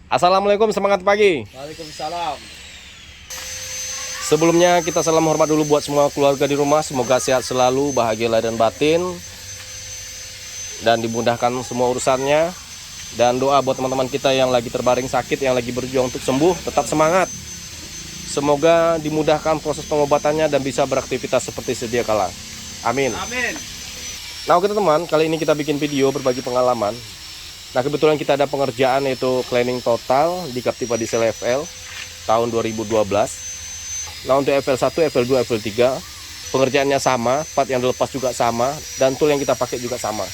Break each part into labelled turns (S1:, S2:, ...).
S1: Assalamualaikum, semangat pagi.
S2: Waalaikumsalam.
S1: Sebelumnya kita salam hormat dulu buat semua keluarga di rumah. Semoga sehat selalu, bahagia lahir dan batin, dan dimudahkan semua urusannya. Dan doa buat teman-teman kita yang lagi terbaring sakit, yang lagi berjuang untuk sembuh, tetap semangat. Semoga dimudahkan proses pengobatannya dan bisa beraktivitas seperti sedia kala. Amin.
S2: Amin.
S1: Nah oke teman, kali ini kita bikin video berbagi pengalaman. Nah kebetulan kita ada pengerjaan yaitu cleaning total di Captiva Diesel FL tahun 2012. Nah untuk FL1, FL2, FL3 pengerjaannya sama, part yang dilepas juga sama, dan tool yang kita pakai juga sama.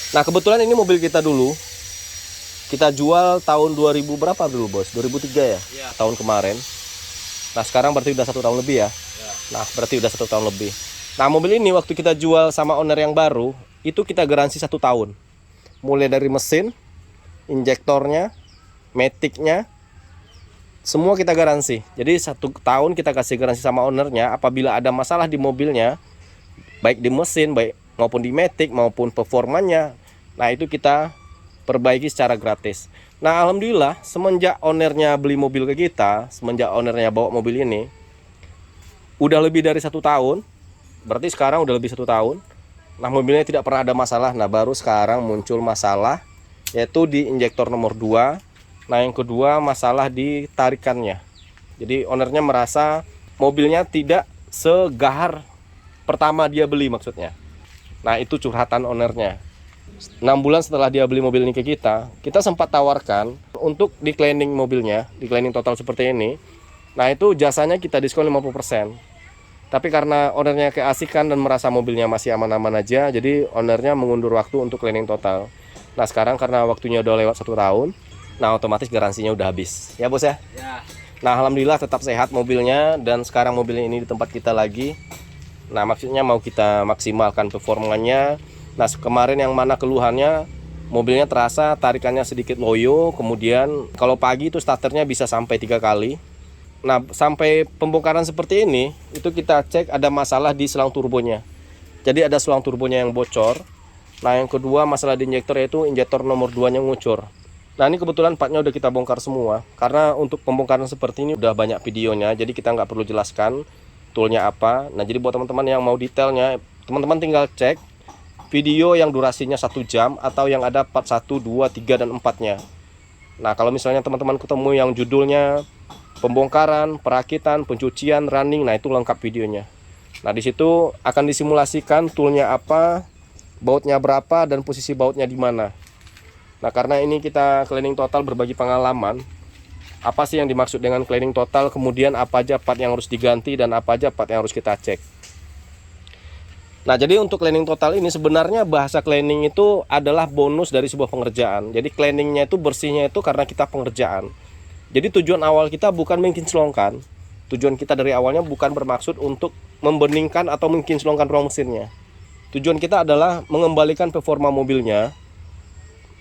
S1: Nah kebetulan ini mobil kita dulu kita jual tahun 2000 berapa dulu bos? 2003 ya?
S2: Ya.
S1: Tahun kemarin. Nah sekarang berarti udah 1 tahun lebih ya?
S2: Ya.
S1: Nah berarti udah 1 tahun lebih. Nah mobil ini waktu kita jual sama owner yang baru itu kita garansi 1 tahun. Mulai dari mesin, injektornya, maticnya, semua kita garansi. Jadi 1 tahun kita kasih garansi sama ownernya. Apabila ada masalah di mobilnya, baik di mesin, baik maupun di matic maupun performanya, nah itu kita perbaiki secara gratis. Nah alhamdulillah semenjak ownernya beli mobil ke kita, semenjak ownernya bawa mobil ini, udah lebih dari 1 tahun. Berarti sekarang udah lebih 1 tahun. Nah mobilnya tidak pernah ada masalah. Nah baru sekarang muncul masalah, yaitu di injektor nomor 2. Nah yang kedua masalah di tarikannya. Jadi ownernya merasa mobilnya tidak segahar pertama dia beli maksudnya. Nah itu curhatan ownernya. 6 bulan setelah dia beli mobil ini ke kita sempat tawarkan untuk di cleaning mobilnya, di cleaning total seperti ini. Nah itu jasanya kita diskon 50%. Tapi karena ownernya keasikan dan merasa mobilnya masih aman-aman aja, jadi ownernya mengundur waktu untuk cleaning total. Nah sekarang karena waktunya udah lewat 1 tahun, nah otomatis garansinya udah habis. Ya bos ya?
S2: Ya.
S1: Nah alhamdulillah tetap sehat mobilnya, dan sekarang mobilnya ini di tempat kita lagi. Nah maksudnya mau kita maksimalkan performanya. Nah kemarin yang mana keluhannya mobilnya terasa tarikannya sedikit loyo, kemudian kalau pagi itu starternya bisa sampai 3 kali. Nah sampai pembongkaran seperti ini itu kita cek ada masalah di selang turbonya. Jadi ada selang turbonya yang bocor. Nah yang kedua masalah di injektor, yaitu injektor nomor 2 nya ngucur. Nah ini kebetulan partnya udah kita bongkar semua, karena untuk pembongkaran seperti ini udah banyak videonya, jadi kita nggak perlu jelaskan toolnya apa. Nah jadi buat teman-teman yang mau detailnya, teman-teman tinggal cek video yang durasinya 1 jam atau yang ada part 1, 2, 3, dan 4-nya. Nah kalau misalnya teman-teman ketemu yang judulnya pembongkaran, perakitan, pencucian, running, nah itu lengkap videonya. Nah di situ akan disimulasikan toolnya apa, bautnya berapa, dan posisi bautnya di mana. Nah karena ini kita cleaning total berbagi pengalaman, apa sih yang dimaksud dengan cleaning total, kemudian apa aja part yang harus diganti dan apa aja part yang harus kita cek. Nah jadi untuk cleaning total ini sebenarnya bahasa cleaning itu adalah bonus dari sebuah pengerjaan. Jadi cleaningnya itu, bersihnya itu karena kita pengerjaan. Jadi tujuan awal kita bukan mengkinclongkan. Tujuan kita dari awalnya bukan bermaksud untuk membeningkan atau mengkinclongkan ruang mesinnya. Tujuan kita adalah mengembalikan performa mobilnya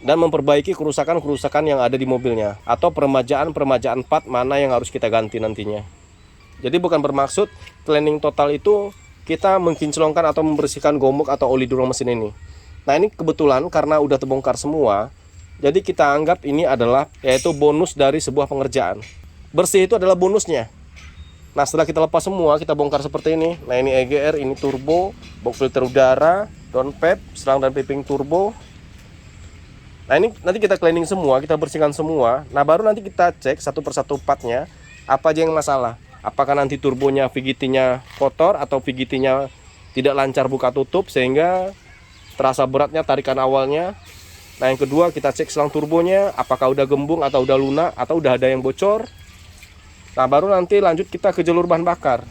S1: dan memperbaiki kerusakan-kerusakan yang ada di mobilnya, atau peremajaan-peremajaan part mana yang harus kita ganti nantinya. Jadi bukan bermaksud cleaning total itu kita mengkinclongkan atau membersihkan gomok atau oli di ruang mesin ini. Nah ini kebetulan karena udah terbongkar semua, jadi kita anggap ini adalah yaitu bonus dari sebuah pengerjaan. Bersih itu adalah bonusnya. Nah setelah kita lepas semua, kita bongkar seperti ini. Nah ini EGR, ini turbo, box filter udara, downpipe, selang dan piping turbo. Nah ini nanti kita cleaning semua, kita bersihkan semua. Nah baru nanti kita cek satu persatu partnya apa aja yang masalah. Apakah nanti turbonya VGT-nya kotor atau VGT-nya tidak lancar buka tutup sehingga terasa beratnya tarikan awalnya. Nah yang kedua kita cek selang turbonya apakah udah gembung atau udah lunak atau udah ada yang bocor. Nah baru nanti lanjut kita ke jalur bahan bakar.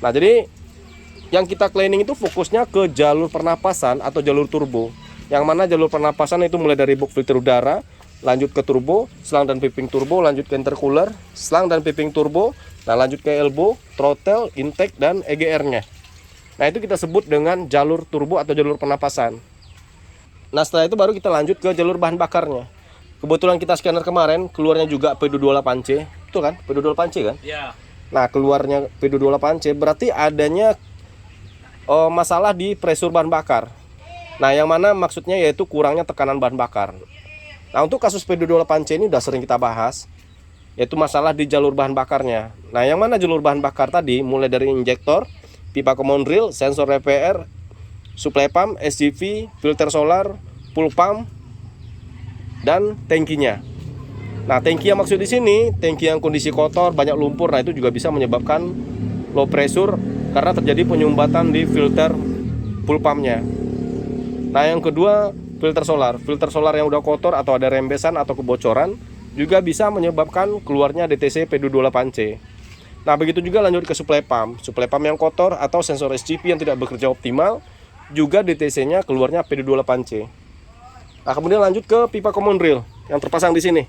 S1: Nah jadi yang kita cleaning itu fokusnya ke jalur pernapasan atau jalur turbo. Yang mana jalur pernapasan itu mulai dari box filter udara, lanjut ke turbo, selang dan piping turbo, lanjut ke intercooler, selang dan piping turbo, nah lanjut ke elbow, throttle, intake, dan EGR-nya. Nah itu kita sebut dengan jalur turbo atau jalur pernapasan. Nah setelah itu baru kita lanjut ke jalur bahan bakarnya. Kebetulan kita scanner kemarin keluarnya juga P228C, itu kan P228C kan?
S2: Ya.
S1: Nah keluarnya P228C berarti adanya masalah di pressure bahan bakar. Nah yang mana maksudnya yaitu kurangnya tekanan bahan bakar. Nah, untuk kasus P228C ini udah sering kita bahas, yaitu masalah di jalur bahan bakarnya. Nah, yang mana jalur bahan bakar tadi, mulai dari injektor, pipa common rail, sensor EPR, supply pump, SCV, filter solar, fuel pump, dan tangkinya. Nah, tangki yang maksud di sini, tangki yang kondisi kotor, banyak lumpur, nah itu juga bisa menyebabkan low pressure karena terjadi penyumbatan di filter fuel pumpnya. Nah, yang kedua, filter solar yang udah kotor atau ada rembesan atau kebocoran juga bisa menyebabkan keluarnya DTC P228C. Nah, begitu juga lanjut ke supply pump yang kotor atau sensor SCV yang tidak bekerja optimal, juga DTC-nya keluarnya P228C. Nah, kemudian lanjut ke pipa common rail yang terpasang di sini.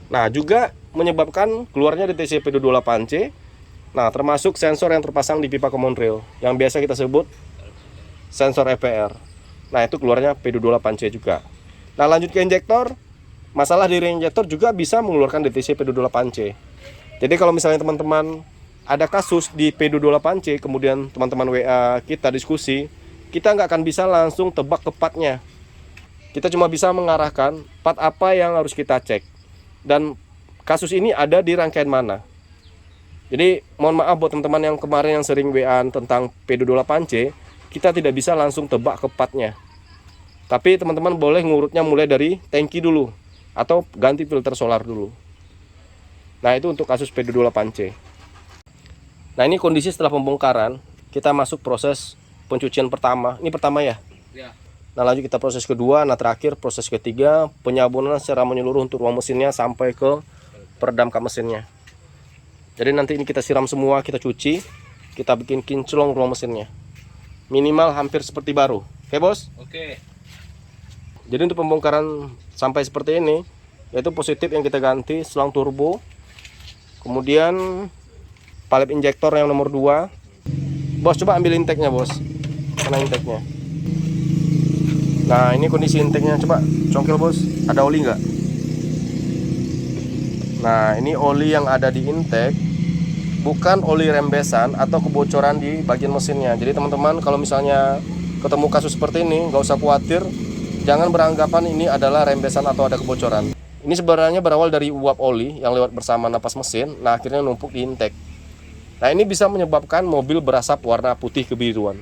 S1: Nah, juga menyebabkan keluarnya DTC P228C. Nah, termasuk sensor yang terpasang di pipa common rail yang biasa kita sebut sensor EPR. Nah, itu keluarnya P228C juga. Nah, lanjut ke injektor. Masalah di injektor juga bisa mengeluarkan DTC P228C. Jadi kalau misalnya teman-teman ada kasus di P228C, kemudian teman-teman WA kita diskusi, kita nggak akan bisa langsung tebak ke partnya. Kita cuma bisa mengarahkan part apa yang harus kita cek. Dan kasus ini ada di rangkaian mana. Jadi mohon maaf buat teman-teman yang kemarin yang sering WA tentang P228C, kita tidak bisa langsung tebak ke partnya. Tapi teman-teman boleh ngurutnya mulai dari tangki dulu atau ganti filter solar dulu. Nah, itu untuk kasus P228C. Nah, ini kondisi setelah pembongkaran. Kita masuk proses pencucian pertama. Ini pertama ya? Ya. Nah, lanjut kita proses kedua. Nah, terakhir proses ketiga, penyabunan secara menyeluruh untuk ruang mesinnya sampai ke peredam kap mesinnya. Jadi nanti ini kita siram semua, kita cuci, kita bikin kinclong ruang mesinnya. Minimal hampir seperti baru. Oke, Bos? Oke. Jadi untuk pembongkaran sampai seperti ini, yaitu positif yang kita ganti selang turbo, kemudian palip injektor yang nomor 2. Bos, coba ambil intake-nya, Bos. Mana intake-nya? Nah, ini kondisi intake-nya, coba congkel, Bos. Ada oli nggak? Nah, ini oli yang ada di intake, bukan oli rembesan atau kebocoran di bagian mesinnya. Jadi teman-teman kalau misalnya ketemu kasus seperti ini, nggak usah khawatir. Jangan beranggapan ini adalah rembesan atau ada kebocoran. Ini sebenarnya berawal dari uap oli yang lewat bersama napas mesin, nah akhirnya numpuk di intake. Nah, ini bisa menyebabkan mobil berasap warna putih kebiruan.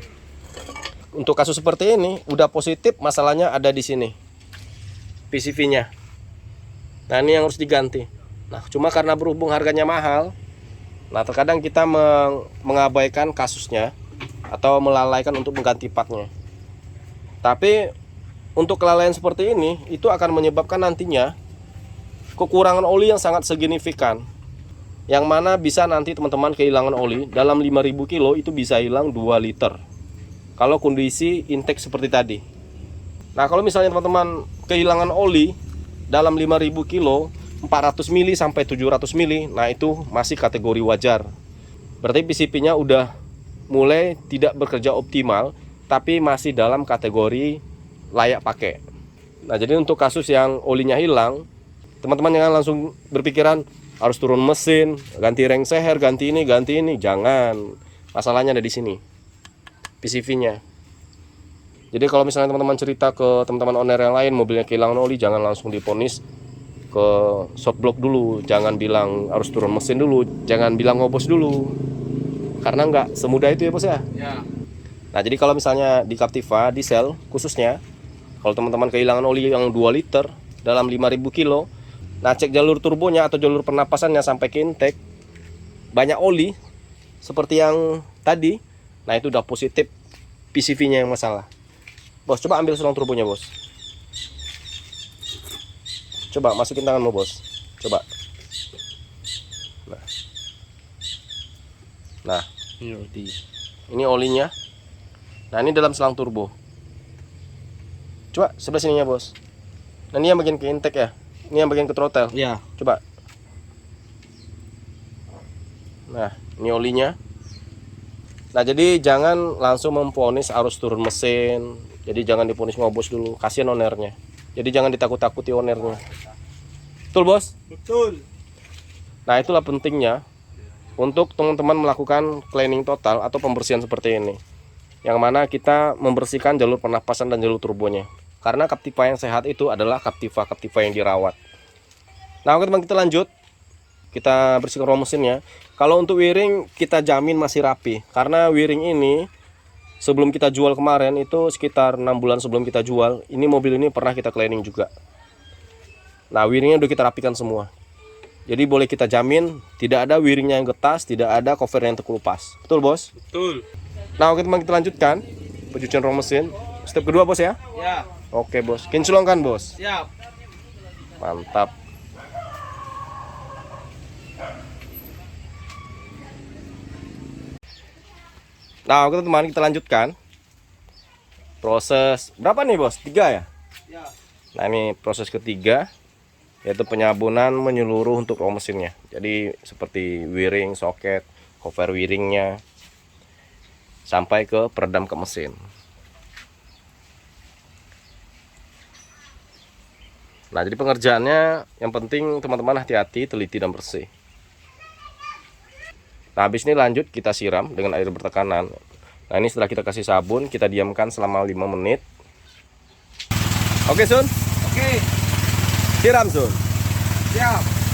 S1: Untuk kasus seperti ini, udah positif, masalahnya ada di sini. PCV-nya. Nah, ini yang harus diganti. Nah, cuma karena berhubung harganya mahal, nah terkadang kita mengabaikan kasusnya atau melalaikan untuk mengganti partnya. Tapi untuk kelalaian seperti ini, itu akan menyebabkan nantinya kekurangan oli yang sangat signifikan. Yang mana bisa nanti teman-teman kehilangan oli dalam 5.000 kilo itu bisa hilang 2 liter. Kalau kondisi intake seperti tadi. Nah, kalau misalnya teman-teman kehilangan oli dalam 5.000 kilo, 400 mili sampai 700 mili, nah itu masih kategori wajar. Berarti PCV-nya udah mulai tidak bekerja optimal, tapi masih dalam kategori layak pakai. Nah, jadi untuk kasus yang olinya hilang, teman-teman jangan langsung berpikiran harus turun mesin, ganti reng seher, ganti ini, jangan. Masalahnya ada di sini, PCV-nya. Jadi kalau misalnya teman-teman cerita ke teman-teman owner yang lain mobilnya kehilangan oli, jangan langsung diponis ke shop block dulu, jangan bilang harus turun mesin dulu, jangan bilang ngobos dulu, karena nggak semudah itu ya, Bos ya. Nah, jadi kalau misalnya di Captiva diesel khususnya, kalau teman-teman kehilangan oli yang 2 liter dalam 5.000 kilo, nah cek jalur turbonya atau jalur pernapasannya sampai ke intake, banyak oli seperti yang tadi, nah itu udah positif PCV-nya yang masalah. Bos, coba ambil selang turbonya, Bos. Coba masukin tanganmu, Bos. Coba. Nah, ini olinya. Nah, ini dalam selang turbo. Coba sebelah sininya, Bos. Nah, ini yang bagian ke intake ya. Ini yang bagian ke throttle. Iya. Coba. Nah, ini olinya. Nah, jadi jangan langsung memponis arus turun mesin. Jadi jangan diponis ngobos dulu. Kasihan ownernya. Jadi jangan ditakut-takuti ownernya. Betul, Bos? Betul. Nah, itulah pentingnya untuk teman-teman melakukan cleaning total atau pembersihan seperti ini. Yang mana kita membersihkan jalur pernapasan dan jalur turbonya. Karena Captiva yang sehat itu adalah Captiva yang dirawat. Nah, oke teman, kita lanjut. Kita bersihkan roll mesinnya. Kalau untuk wiring kita jamin masih rapi, karena wiring ini sebelum kita jual kemarin itu sekitar 6 bulan sebelum kita jual, ini mobil ini pernah kita cleaning juga. Nah, wiringnya udah kita rapikan semua. Jadi boleh kita jamin tidak ada wiringnya yang getas, tidak ada covernya yang terkelupas. Betul, Bos?
S2: Betul.
S1: Nah, oke teman, kita lanjutkan pencucian roll mesin. Step kedua, Bos ya?
S2: Ya.
S1: Oke, Bos. Kinclongkan, Bos.
S2: Siap.
S1: Mantap. Nah, oke teman, kita lanjutkan proses berapa nih, Bos? 3 ya?
S2: Ya.
S1: Nah, ini proses ketiga, yaitu penyabunan menyeluruh untuk roll mesinnya. Jadi seperti wiring, soket, cover wiringnya, sampai ke peredam ke mesin. Nah, jadi pengerjaannya yang penting teman-teman hati-hati, teliti dan bersih. Nah, habis ini lanjut kita siram dengan air bertekanan. Nah, ini setelah kita kasih sabun, kita diamkan selama 5 menit. Oke, Sun.
S2: Oke.
S1: Siram, Sun.
S2: Siap.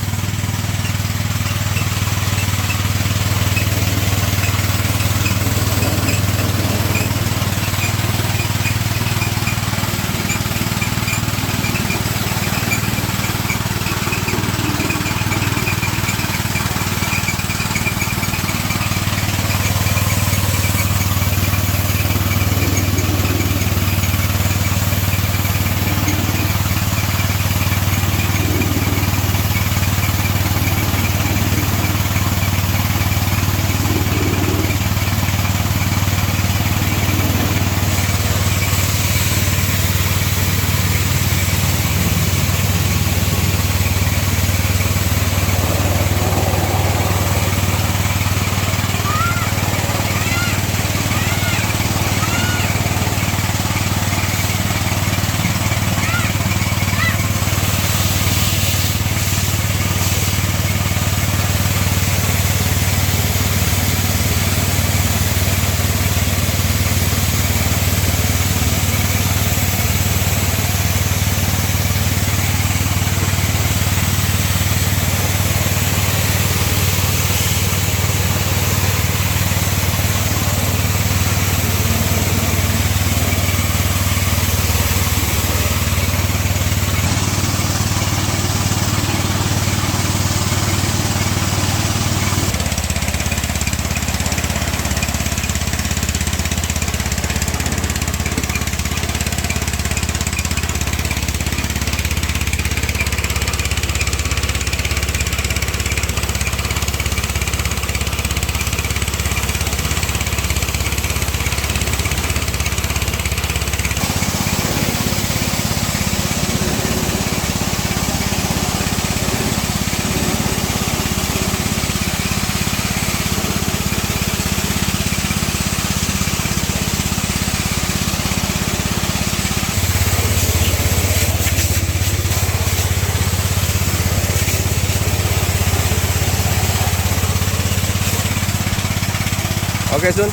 S1: Oke, Sun.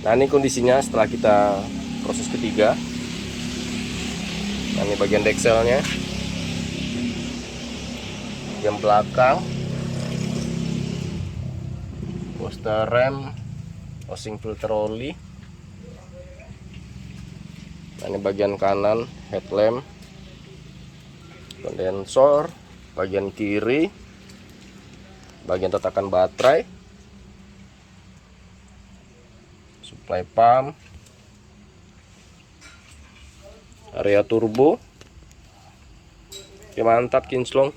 S1: Nah, ini kondisinya setelah kita proses ketiga. Nah, ini bagian dekselnya, bagian belakang, booster rem, housing filter oli. Nah, ini bagian kanan headlamp, kondensor, bagian kiri, bagian tatakan baterai, supply pump, area turbo. Oke, mantap, kinclong.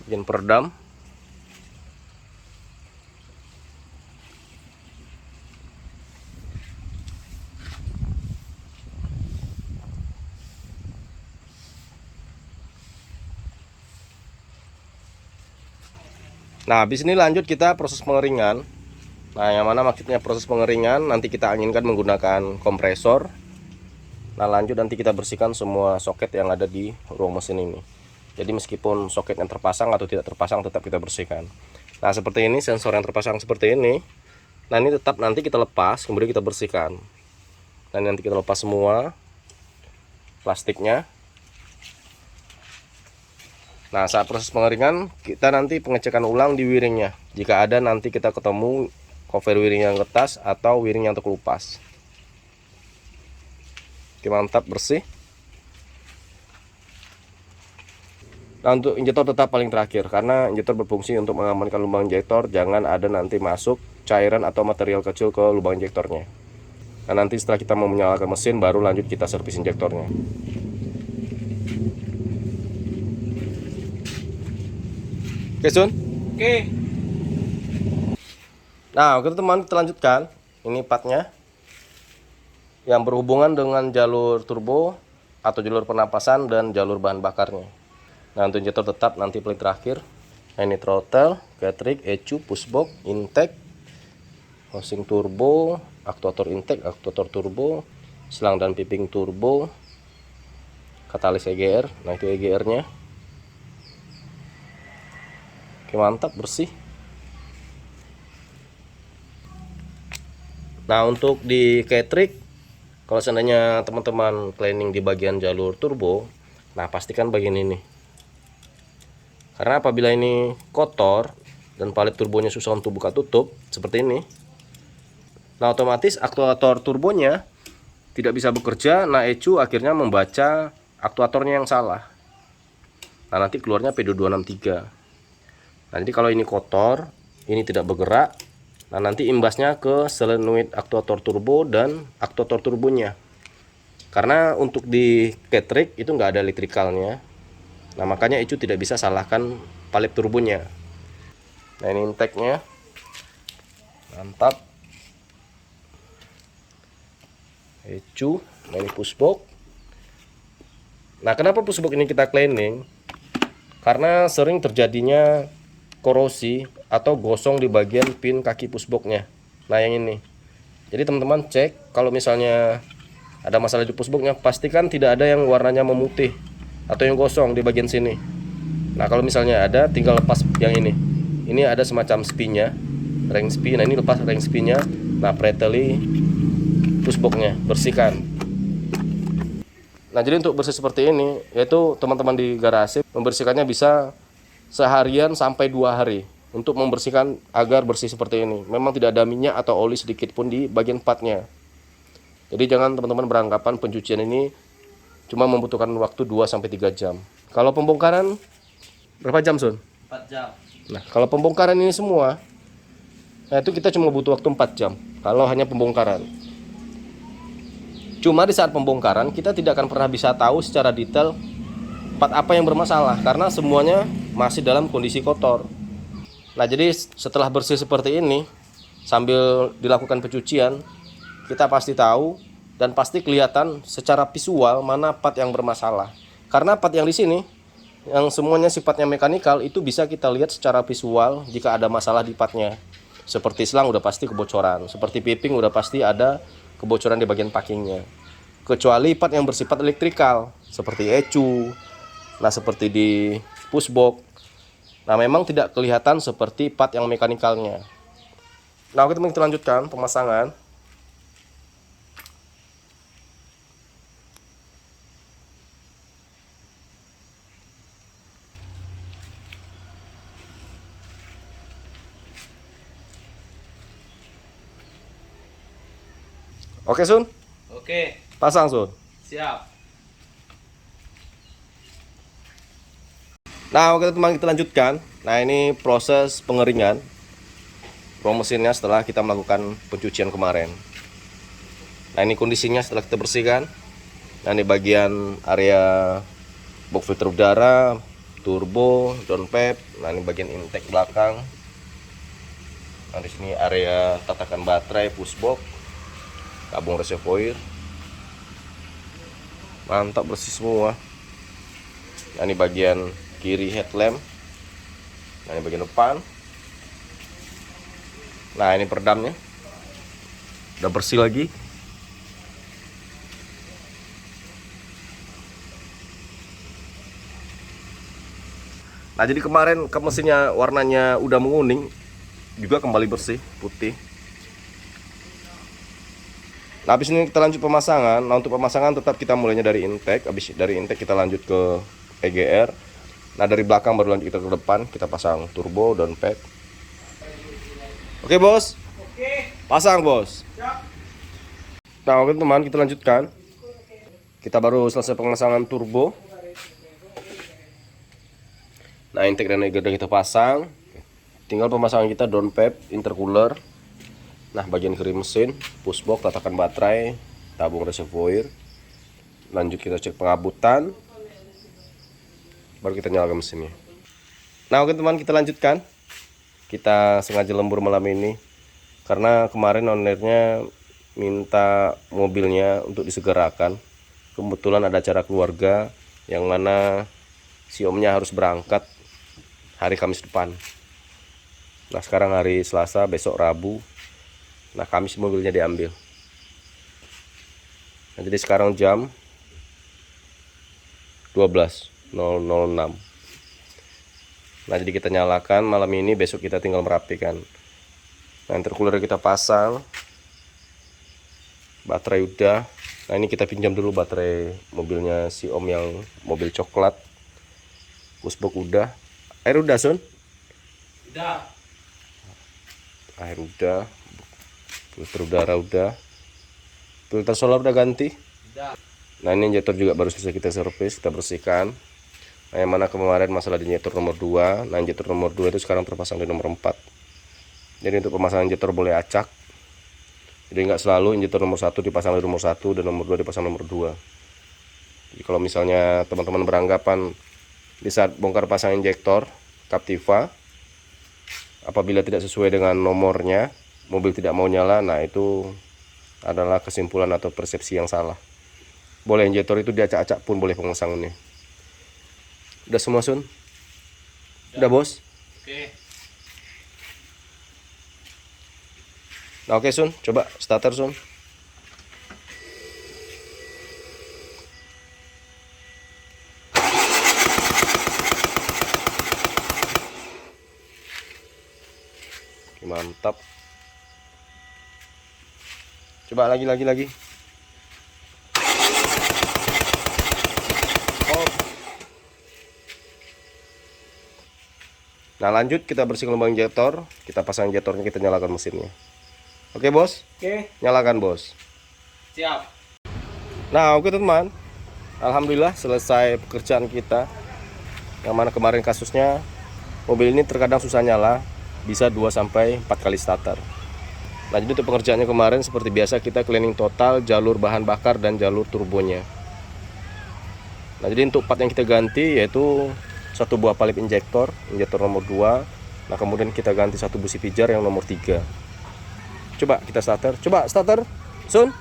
S1: Bagian peredam. Nah, habis ini lanjut kita proses pengeringan. Nah, yang mana maksudnya proses pengeringan, nanti kita anginkan menggunakan kompresor. Nah, lanjut nanti kita bersihkan semua soket yang ada di ruang mesin ini. Jadi meskipun soket yang terpasang atau tidak terpasang tetap kita bersihkan. Nah, seperti ini sensor yang terpasang seperti ini. Nah ini tetap nanti kita lepas, kemudian kita bersihkan. Dan nanti kita lepas semua plastiknya. Nah saat proses pengeringan kita nanti pengecekan ulang di wiringnya. Jika ada nanti kita ketemu cover wiring yang retas atau wiring yang terkelupas. Oke, mantap, bersih. Nah untuk injektor tetap paling terakhir, karena injektor berfungsi untuk mengamankan lubang injektor, jangan ada nanti masuk cairan atau material kecil ke lubang injektornya. Nah nanti setelah kita mau menyalakan mesin baru lanjut kita servis injektornya. Oke Sun?
S2: Oke.
S1: Nah oke teman, kita lanjutkan. Ini partnya yang berhubungan dengan jalur turbo atau jalur pernapasan dan jalur bahan bakarnya. Nah untuk injektor tetap nanti paling terakhir. Nah, ini throttle, cartridge, ECU, pushbox, intake, housing turbo, aktuator intake, aktuator turbo, selang dan piping turbo, katalis EGR. Nah itu EGR nya. Oke, mantap, bersih. Nah untuk di cartridge, kalau seandainya teman-teman cleaning di bagian jalur turbo, nah pastikan bagian ini. Karena apabila ini kotor dan palet turbonya susah untuk buka tutup seperti ini, nah otomatis aktuator turbonya tidak bisa bekerja. Nah ECU akhirnya membaca aktuatornya yang salah. Nah nanti keluarnya P2263. Nah jadi kalau ini kotor, ini tidak bergerak, nah nanti imbasnya ke solenoid aktuator turbo dan aktuator turbonya. Karena untuk di cartridge itu nggak ada elektrikalnya. Nah makanya ECU tidak bisa salahkan palet turbonya. Nah ini intake-nya. Mantap. ECU. Nah ini pushbox. Nah kenapa pushbox ini kita cleaning? Karena sering terjadinya korosi atau gosong di bagian pin kaki pushbox-nya. Nah yang ini. Jadi teman-teman cek kalau misalnya ada masalah di pushbox-nya, pastikan tidak ada yang warnanya memutih atau yang gosong di bagian sini. Nah kalau misalnya ada, tinggal lepas yang ini. Ini ada semacam spinnya, ring spin. Nah ini lepas ring spinnya. Nah preteli pushbox-nya, bersihkan. Nah jadi untuk bersih seperti ini, yaitu teman-teman di garasi membersihkannya bisa seharian sampai 2 hari untuk membersihkan agar bersih seperti ini. Memang tidak ada minyak atau oli sedikit pun di bagian partnya. Jadi jangan teman-teman beranggapan pencucian ini cuma membutuhkan waktu 2-3 jam. Kalau pembongkaran berapa jam, Sun?
S2: 4 jam.
S1: Nah, kalau pembongkaran ini semua, nah itu kita cuma butuh waktu 4 jam. Kalau hanya pembongkaran. Cuma di saat pembongkaran kita tidak akan pernah bisa tahu secara detail part apa yang bermasalah karena semuanya masih dalam kondisi kotor. Nah, jadi setelah bersih seperti ini sambil dilakukan pencucian, kita pasti tahu dan pasti kelihatan secara visual mana part yang bermasalah. Karena part yang di sini yang semuanya sifatnya mekanikal itu bisa kita lihat secara visual jika ada masalah di partnya. Seperti selang udah pasti kebocoran, seperti piping udah pasti ada kebocoran di bagian packingnya. Kecuali part yang bersifat elektrikal seperti ECU, nah seperti di pushbox. Nah memang tidak kelihatan seperti part yang mekanikalnya. Nah oke teman, kita lanjutkan pemasangan. Oke Sun,
S2: Oke,
S1: pasang Sun.
S2: siap.
S1: Nah oke teman, kita lanjutkan. Nah ini proses pengeringan mesinnya setelah kita melakukan pencucian kemarin. Nah ini kondisinya setelah kita bersihkan. Nah ini bagian area box filter udara, turbo, downpipe. Nah ini bagian intake belakang. Nah di sini area tatakan baterai, pushbox, tabung reservoir. Mantap, bersih semua. Nah ini bagian kiri headlamp. Nah ini bagian depan. Nah ini peredamnya udah bersih lagi. Nah jadi kemarin ke mesinnya warnanya udah menguning, juga kembali bersih, putih. Nah, habis ini kita lanjut pemasangan. Nah, untuk pemasangan tetap kita mulainya dari intake. Habis dari intake kita lanjut ke EGR. Nah, dari belakang baru lanjut kita ke depan. Kita pasang turbo dan pad. Oke, bos.
S2: Oke.
S1: Pasang, bos.
S2: Siap.
S1: Nah, oke teman, kita lanjutkan. Kita baru selesai pemasangan turbo. Nah, intake dan EGR kita pasang. Tinggal pemasangan kita downpipe, intercooler. Nah, bagian kiri mesin, pushbox, tatakan baterai, tabung reservoir. Lanjut kita cek pengabutan. Baru kita nyalakan mesinnya. Nah, oke teman, kita lanjutkan. Kita sengaja lembur malam ini karena kemarin ownernya minta mobilnya untuk disegerakan. Kebetulan ada acara keluarga yang mana si omnya harus berangkat hari Kamis depan. Nah, sekarang hari Selasa, besok Rabu. Nah, Kamis mobilnya diambil. Nah, jadi sekarang jam 12.006. Nah, jadi kita nyalakan malam ini, besok kita tinggal merapikan. Nah, intercooler kita pasang. Baterai udah. Nah, ini kita pinjam dulu baterai mobilnya si om yang mobil coklat. Pushbox udah. Air udah, Sun?
S2: Udah.
S1: Air udah. Filter udara udah. Filter solar udah ganti.
S2: Udah.
S1: Nah, ini injektor juga baru selesai kita servis, kita bersihkan. Nah, yang mana kemarin masalah di injektor nomor 2. Nah, injektor nomor 2 itu sekarang terpasang di nomor 4. Jadi untuk pemasangan injektor boleh acak. Jadi nggak selalu injektor nomor 1 dipasang di nomor 1 dan nomor 2 dipasang nomor 2. Jadi kalau misalnya teman-teman beranggapan di saat bongkar pasang injektor Captiva apabila tidak sesuai dengan nomornya, mobil tidak mau nyala, nah itu adalah kesimpulan atau persepsi yang salah. Boleh injektor itu diacak-acak pun boleh pemasangannya. Udah semua, Sun? Udah, bos?
S2: Oke.
S1: Nah, oke, Sun, coba starter, Sun. Oke, mantap. Coba lagi. Oh. Nah, lanjut kita bersihkan lubang injektor, kita pasang injektornya, kita nyalakan mesinnya. Oke, bos?
S2: Oke.
S1: Nyalakan, bos.
S2: Siap.
S1: Nah, oke teman. Alhamdulillah selesai pekerjaan kita. Yang mana kemarin kasusnya mobil ini terkadang susah nyala, bisa 2 sampai 4 kali starter. Nah, jadi untuk pengerjaannya kemarin seperti biasa kita cleaning total jalur bahan bakar dan jalur turbonya. Nah, jadi untuk part yang kita ganti yaitu satu buah palip injektor nomor 2. Nah, kemudian kita ganti satu busi pijar yang nomor 3. Coba kita starter. Coba starter, Sun.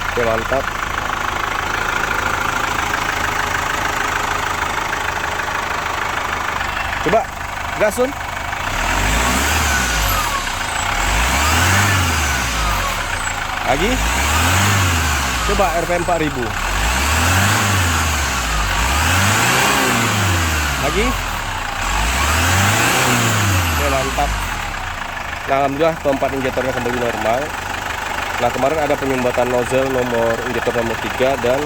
S1: Oke, mantap. Coba gas, Sun. Lagi. Coba RPM 4000. Lagi. Oke, mantap. Nah, alhamdulillah keempat injektornya kembali normal. Nah, kemarin ada penyumbatan nozzle nomor injektor nomor 3 dan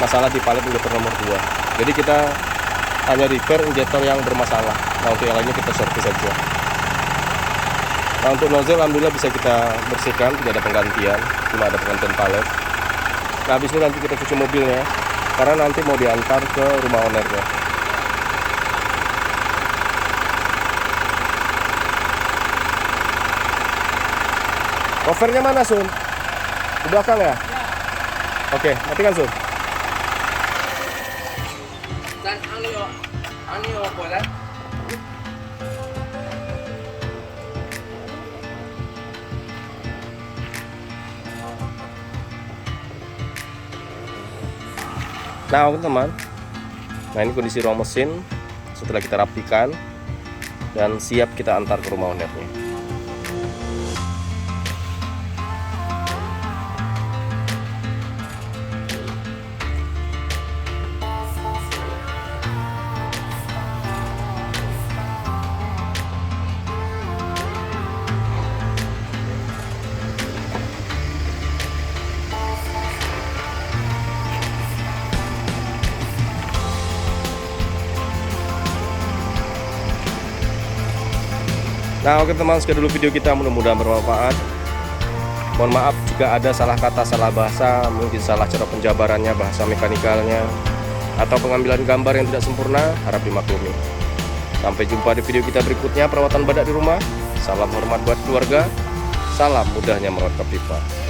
S1: masalah di palip injektor nomor 2. Jadi kita hanya repair injektor yang bermasalah. Nah, untuk yang lainnya kita servis saja. Nah, untuk nozzle alhamdulillah bisa kita bersihkan, tidak ada penggantian, cuma ada penggantian palep. Nah, habis ini nanti kita cuci mobilnya karena nanti mau diantar ke rumah ownernya. Covernya mana, Sun? Di belakang ya? Oke, matikan, Sun.
S2: Dan ano yo bola?
S1: Nah, oke teman. Nah, ini kondisi ruang mesin setelah kita rapikan dan siap kita antar ke rumah ownernya. Nah oke teman, sekian dulu video kita, mudah-mudahan bermanfaat. Mohon maaf jika ada salah kata, salah bahasa, mungkin salah cara penjabarannya, bahasa mekanikalnya, atau pengambilan gambar yang tidak sempurna, harap dimaklumi. Sampai jumpa di video kita berikutnya, perawatan badak di rumah. Salam hormat buat keluarga, salam mudahnya merawat pipa.